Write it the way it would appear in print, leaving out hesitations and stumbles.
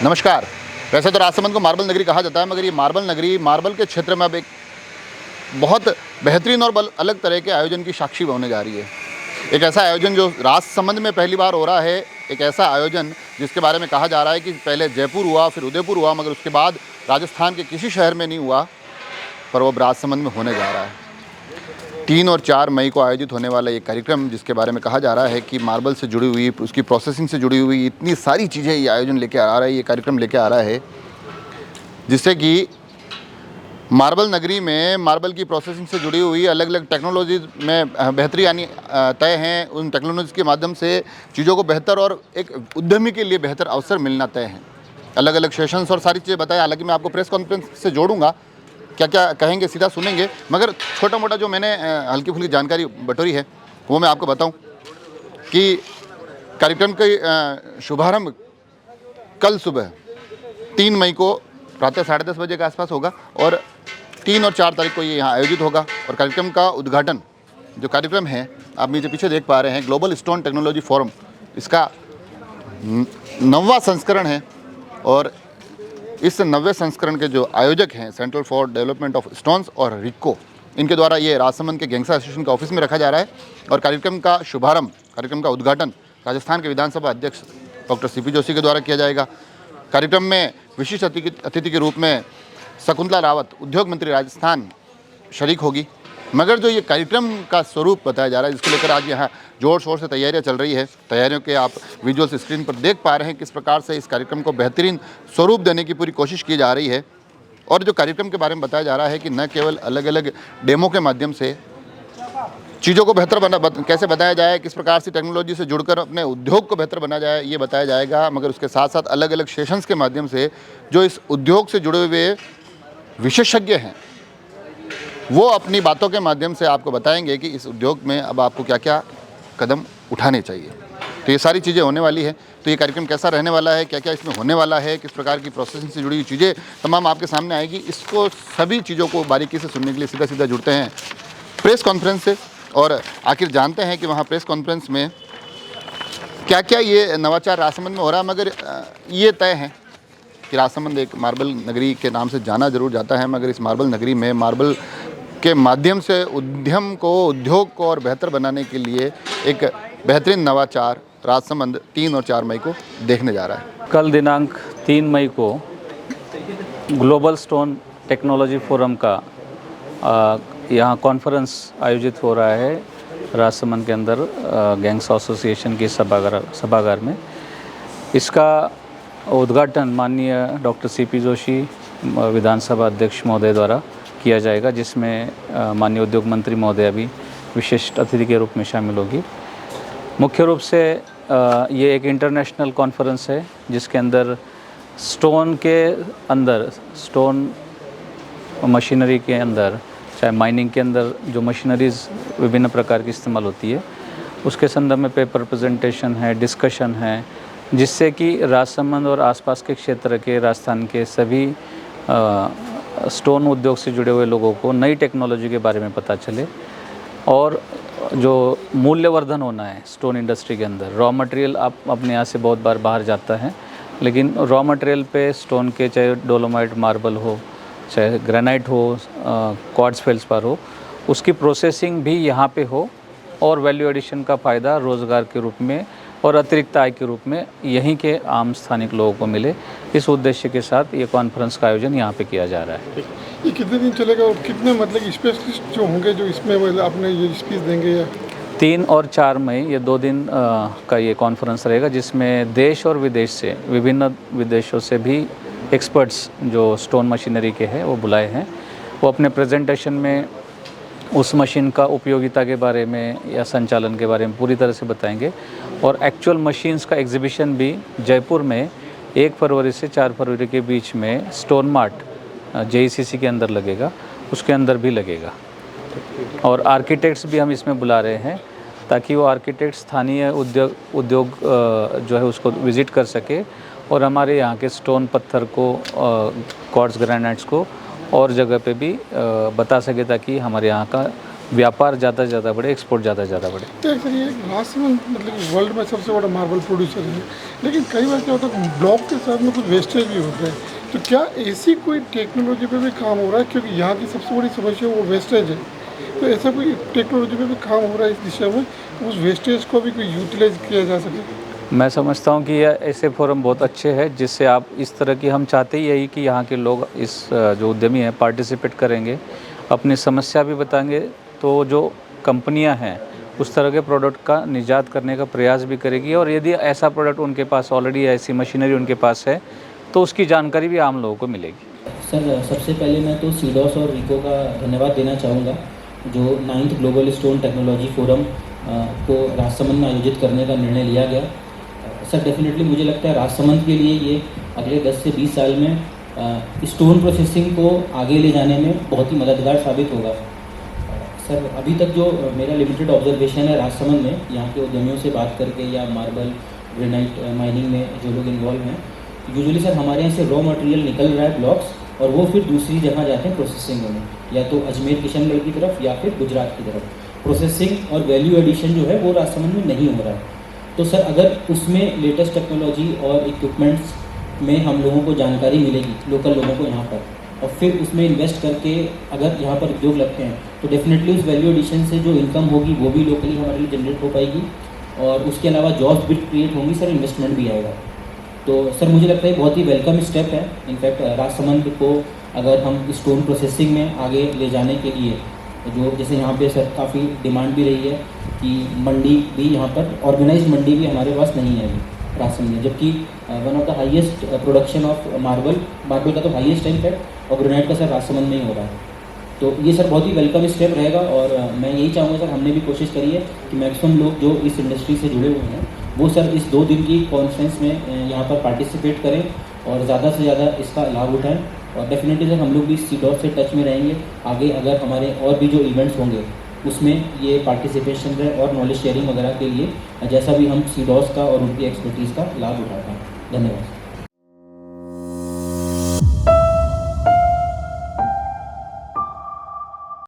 नमस्कार। वैसे तो राजसमंद को मार्बल नगरी कहा जाता है, मगर ये मार्बल नगरी मार्बल के क्षेत्र में अब एक बहुत बेहतरीन और अलग तरह के आयोजन की साक्षी होने जा रही है। एक ऐसा आयोजन जो राजसमंद में पहली बार हो रहा है, एक ऐसा आयोजन जिसके बारे में कहा जा रहा है कि पहले जयपुर हुआ, फिर उदयपुर हुआ, मगर उसके बाद राजस्थान के किसी शहर में नहीं हुआ, पर वो अब राजसमंद में होने जा रहा है। 3 और 4 मई को आयोजित होने वाला ये कार्यक्रम, जिसके बारे में कहा जा रहा है कि मार्बल से जुड़ी हुई, उसकी प्रोसेसिंग से जुड़ी हुई इतनी सारी चीज़ें ये आयोजन लेके आ रहा है, ये कार्यक्रम लेके आ रहा है, जिससे कि मार्बल नगरी में मार्बल की प्रोसेसिंग से जुड़ी हुई अलग अलग टेक्नोलॉजीज़ में बेहतरी आनी तय हैं। उन टेक्नोलॉजी के माध्यम से चीज़ों को बेहतर और एक उद्यमी के लिए बेहतर अवसर मिलना तय है। अलग अलग सेशंस और सारी चीज़ें बताएं। हालांकि मैं आपको प्रेस कॉन्फ्रेंस से जोड़ूंगा, क्या क्या कहेंगे सीधा सुनेंगे, मगर छोटा मोटा जो मैंने हल्की फुल्की जानकारी बटोरी है वो मैं आपको बताऊं कि कार्यक्रम का शुभारंभ कल सुबह 3 मई को प्रातः 10:30 बजे के आसपास होगा और 3 और 4 तारीख को ये यहाँ आयोजित होगा। और कार्यक्रम का उद्घाटन, जो कार्यक्रम है आप नीचे पीछे देख पा रहे हैं, ग्लोबल स्टोन टेक्नोलॉजी फोरम, इसका 9वां संस्करण है। और इस 9वें संस्करण के जो आयोजक हैं central for development of stones और रिको, इनके द्वारा ये राजसमंद के गैंगस्टर एसोसिएशन के ऑफिस में रखा जा रहा है। और कार्यक्रम का शुभारंभ, कार्यक्रम का उद्घाटन राजस्थान के विधानसभा अध्यक्ष डॉक्टर सीपी जोशी के द्वारा किया जाएगा। कार्यक्रम में विशिष्ट अतिथि के रूप में शकुंतला रावत, उद्योग मंत्री राजस्थान, शरीक होगी। मगर जो ये कार्यक्रम का स्वरूप बताया जा रहा है, जिसको लेकर आज यहाँ जोर शोर से तैयारियां चल रही है, तैयारियों के आप विजुअल्स स्क्रीन पर देख पा रहे हैं किस प्रकार से इस कार्यक्रम को बेहतरीन स्वरूप देने की पूरी कोशिश की जा रही है। और जो कार्यक्रम के बारे में बताया जा रहा है कि न केवल अलग अलग डेमो के माध्यम से चीज़ों को बेहतर कैसे बताया जाए, किस प्रकार से टेक्नोलॉजी से जुड़कर अपने उद्योग को बेहतर बनाया जाए, ये बताया जाएगा, मगर उसके साथ साथ अलग अलग सेशंस के माध्यम से जो इस उद्योग से जुड़े हुए विशेषज्ञ हैं वो अपनी बातों के माध्यम से आपको बताएंगे कि इस उद्योग में अब आपको क्या क्या कदम उठाने चाहिए। तो ये सारी चीज़ें होने वाली है। तो ये कार्यक्रम कैसा रहने वाला है, क्या क्या इसमें होने वाला है, किस प्रकार की प्रोसेसिंग से जुड़ी हुई चीज़ें तमाम आपके सामने आएगी। इसको सभी चीज़ों को बारीकी से सुनने के लिए सीधा जुड़ते हैं प्रेस कॉन्फ्रेंस से और आखिर जानते हैं कि वहाँ प्रेस कॉन्फ्रेंस में क्या क्या ये नवाचार राजसमंद में हो रहा है। मगर ये तय है कि राजसमंद एक मार्बल नगरी के नाम से जाना जरूर जाता है, मगर इस मार्बल नगरी में मार्बल के माध्यम से उद्यम को, उद्योग को और बेहतर बनाने के लिए एक बेहतरीन नवाचार राजसमंद 3 और 4 मई को देखने जा रहा है। कल दिनांक 3 मई को ग्लोबल स्टोन टेक्नोलॉजी फोरम का यहाँ कॉन्फ्रेंस आयोजित हो रहा है राजसमंद के अंदर गैंग्स एसोसिएशन की सभागार में। इसका उद्घाटन माननीय डॉक्टर सीपी जोशी विधानसभा अध्यक्ष महोदय द्वारा किया जाएगा, जिसमें माननीय उद्योग मंत्री महोदय भी विशिष्ट अतिथि के रूप में शामिल होगी। मुख्य रूप से ये एक इंटरनेशनल कॉन्फ्रेंस है जिसके अंदर स्टोन के अंदर, स्टोन मशीनरी के अंदर, चाहे माइनिंग के अंदर जो मशीनरीज़ विभिन्न प्रकार की इस्तेमाल होती है, उसके संदर्भ में पेपर प्रेजेंटेशन है, डिस्कशन है, जिससे कि राजसमंद और आसपास के क्षेत्र के, राजस्थान के सभी स्टोन उद्योग से जुड़े हुए लोगों को नई टेक्नोलॉजी के बारे में पता चले और जो मूल्यवर्धन होना है स्टोन इंडस्ट्री के अंदर। रॉ मटेरियल आप अपने यहाँ से बहुत बार बाहर जाता है, लेकिन रॉ मटेरियल पे स्टोन के, चाहे डोलोमाइट मार्बल हो, चाहे ग्रेनाइट हो, क्वार्ट्ज फेल्सपार हो, उसकी प्रोसेसिंग भी यहाँ पे हो और वैल्यू एडिशन का फ़ायदा रोज़गार के रूप में और अतिरिक्त आय के रूप में यहीं के आम स्थानिक लोगों को मिले। इस उद्देश्य के साथ ये कॉन्फ्रेंस का आयोजन यहाँ पे किया जा रहा है। ये कितने दिन चलेगा और कितने मतलब स्पेशलिस्ट जो होंगे जो इसमें अपने ये स्पीच देंगे? या 3 और 4 मई ये 2 दिन का ये कॉन्फ्रेंस रहेगा, जिसमें देश और विदेश से, विभिन्न विदेशों से भी एक्सपर्ट्स जो स्टोन मशीनरी के हैं वो बुलाए हैं। वो अपने प्रेजेंटेशन में उस मशीन का उपयोगिता के बारे में या संचालन के बारे में पूरी तरह से बताएंगे। और एक्चुअल मशीन्स का एग्जीबिशन भी जयपुर में 1 फरवरी से 4 फरवरी के बीच में स्टोन मार्ट JECC के अंदर लगेगा, उसके अंदर भी लगेगा। और आर्किटेक्ट्स भी हम इसमें बुला रहे हैं ताकि वो आर्किटेक्ट स्थानीय उद्योग जो है उसको विज़िट कर सके और हमारे यहाँ के स्टोन पत्थर को, क्वार्ट्ज ग्रेनाइट्स को और जगह पे भी बता सके, ताकि हमारे यहाँ का व्यापार ज़्यादा से ज़्यादा बढ़े, एक्सपोर्ट ज़्यादा से ज़्यादा बढ़े। तो सर ये राजसमंद मतलब कि वर्ल्ड में सबसे बड़ा मार्बल प्रोड्यूसर है, लेकिन कई बार क्या होता है ब्लॉक के साथ में कुछ वेस्टेज भी होता है, तो क्या ऐसी कोई टेक्नोलॉजी पे भी काम हो रहा है, क्योंकि यहाँ की सबसे बड़ी समस्या वो वेस्टेज है, तो ऐसा कोई टेक्नोलॉजी पे भी काम हो रहा है इस दिशा में, उस वेस्टेज को भी कोई यूटिलाइज किया जा सके? मैं समझता हूँ कि यह ऐसे फोरम बहुत अच्छे हैं जिससे आप इस तरह की, हम चाहते ही यही कि यहाँ के लोग इस जो उद्यमी हैं पार्टिसिपेट करेंगे, अपनी समस्या भी बताएंगे, तो जो कंपनियाँ हैं उस तरह के प्रोडक्ट का निजात करने का प्रयास भी करेगी, और यदि ऐसा प्रोडक्ट उनके पास ऑलरेडी, ऐसी मशीनरी उनके पास है, तो उसकी जानकारी भी आम लोगों को मिलेगी। सर सबसे पहले मैं तो सीडॉस और रिको का धन्यवाद देना चाहूँगा, जो 9th global stone technology forum को राजसमंद में आयोजित करने का निर्णय लिया गया। सर डेफिनेटली मुझे लगता है राजसमंद के लिए ये अगले 10 से 20 साल में स्टोन प्रोसेसिंग को आगे ले जाने में बहुत ही मददगार साबित होगा। सर अभी तक जो मेरा लिमिटेड ऑब्जर्वेशन है राजसमंद में, यहाँ के उद्यमियों से बात करके या मार्बल ग्रेनाइट माइनिंग में जो लोग इन्वॉल्व हैं, यूजुअली सर हमारे यहाँ से रॉ मटेरियल निकल रहा है ब्लॉक्स, और वो फिर दूसरी जगह जाते हैं प्रोसेसिंग होने, या तो अजमेर किशनगढ़ की तरफ या फिर गुजरात की तरफ। प्रोसेसिंग और वैल्यू एडिशन जो है वो राजसमंद में नहीं हो रहा है। तो सर अगर उसमें लेटेस्ट टेक्नोलॉजी और इक्विपमेंट्स में हम लोगों को जानकारी मिलेगी, लोकल लोगों को यहाँ पर, और फिर उसमें इन्वेस्ट करके अगर यहाँ पर उद्योग लगते हैं, तो डेफिनेटली उस वैल्यू एडिशन से जो इनकम होगी वो भी लोकली हमारे लिए जनरेट हो पाएगी, और उसके अलावा जॉब्स भी क्रिएट होंगी सर, इन्वेस्टमेंट भी आएगा। तो सर मुझे लगता है बहुत ही वेलकम स्टेप है। इनफैक्ट राजसमंद को अगर हम स्टोन प्रोसेसिंग में आगे ले जाने के लिए, जो जैसे यहाँ पे सर काफ़ी डिमांड भी रही है कि मंडी भी यहाँ पर, ऑर्गेनाइज्ड मंडी भी हमारे पास नहीं है अभी राजसमंद में, जबकि one of the highest production of marble का तो हाईएस्ट है इनफैक्ट, और ग्रेनाइट का सर राजसमंद में ही हो रहा है। तो ये सर बहुत ही वेलकम स्टेप रहेगा, और मैं यही चाहूँगा सर, हमने भी कोशिश करी है कि मैक्सिमम लोग जो इस इंडस्ट्री से जुड़े हुए हैं वो सर इस 2 दिन की कॉन्फ्रेंस में यहाँ पर पार्टिसिपेट करें और ज़्यादा से ज़्यादा इसका लाभ उठाएं। और डेफिनेटली सर हम लोग भी सीडॉस से टच में रहेंगे, आगे अगर हमारे और भी जो इवेंट्स होंगे उसमें ये पार्टिसिपेशन रहे और नॉलेज शेयरिंग वगैरह के लिए जैसा भी हम सीडॉस का और उनकी एक्सपर्टीज़ का लाभ उठाते हैं। धन्यवाद।